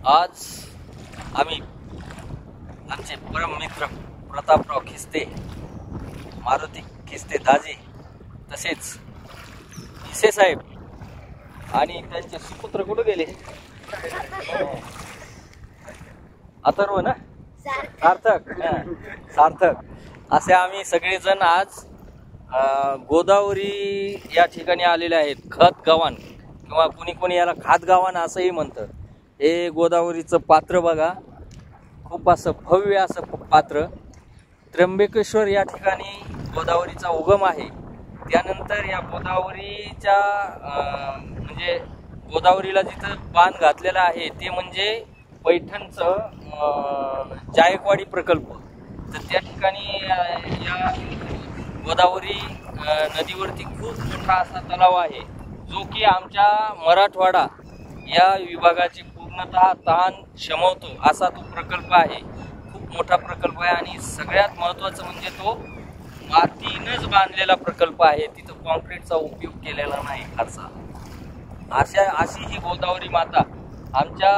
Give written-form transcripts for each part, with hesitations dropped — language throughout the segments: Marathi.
आज आम्ही आमचे परम मित्र प्रतापराव खिस्ते, मारुती खिस्ते दाजी, तसेच खिसे साहेब आणि त्यांचे सुपुत्र कुठे गेले? अथर्व ना, सार्थक असे आम्ही सगळेजण आज गोदावरी या ठिकाणी आलेले आहेत. खत गव्हाण किंवा कुणी कुणी याला खात गव्हाण असंही म्हणतं. हे गोदावरीचं पात्र बघा, खूप असं भव्य असं पात्र. त्र्यंबकेश्वर या ठिकाणी गोदावरीचा उगम आहे. त्यानंतर या गोदावरीच्या म्हणजे गोदावरीला जिथं बांध घातलेला आहे ते म्हणजे पैठणचं जायकवाडी प्रकल्प. तर त्या ठिकाणी या गोदावरी नदीवरती खूप मोठा असा तलाव आहे, जो की आमच्या मराठवाडा या विभागाची पूर्णतः तहान शमवतो असा तो प्रकल्प आहे. खूप मोठा प्रकल्प आहे आणि सगळ्यात महत्त्वाचं म्हणजे तो मातीनंच बांधलेला प्रकल्प आहे. तिथं कॉन्क्रीटचा उपयोग केलेला नाही फारसा. अशी ही गोदावरी माता आमच्या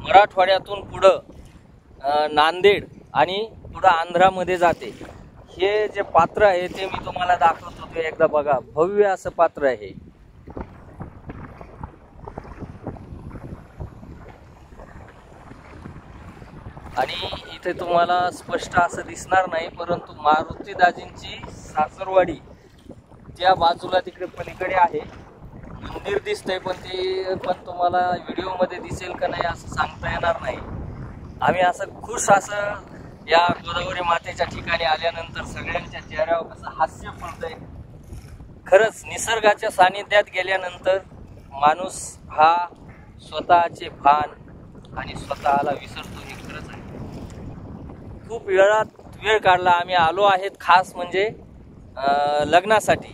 मराठवाड्यातून पुढं नांदेड आणि पुढं आंध्रामध्ये जाते. हे जे पात्र आहे ते मी तुम्हाला दाखवतो, ते एकदा बघा. भव्य असं पात्र आहे. आणि इथे तुम्हाला स्पष्ट असं दिसणार नाही, परंतु मारुती दाजींची सासरवाडी त्या बाजूला तिकडे पलीकडे आहे. मंदिर दिसतंय, पण ते पण तुम्हाला व्हिडिओमध्ये दिसेल का नाही असं सांगता येणार नाही. आम्ही असं खुश असं या गोदावरी मातेच्या ठिकाणी आल्यानंतर सगळ्यांच्या चेहऱ्यावर कसं हास्य फुलतंय. खरंच निसर्गाच्या सानिध्यात गेल्यानंतर माणूस हा स्वतःचे भान आणि स्वतःला विसरतो, हे खरंच आहे. खूप वेळ काढला. आम्ही आलो आहेत खास म्हणजे लग्नासाठी,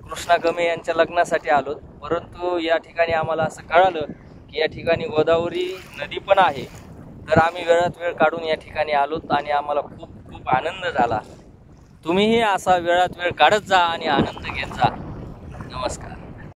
कृष्णा गमे यांच्या लग्नासाठी आलो. परंतु या ठिकाणी आम्हाला असं कळालं की या ठिकाणी गोदावरी नदी पण आहे. तर आम्ही वेळ काढून या ठिकाणी आलोत आणि आम्हाला खूप आनंद झाला. तुम्हीही असा वेळ काढत जा आणि आनंद घेत जा. नमस्कार.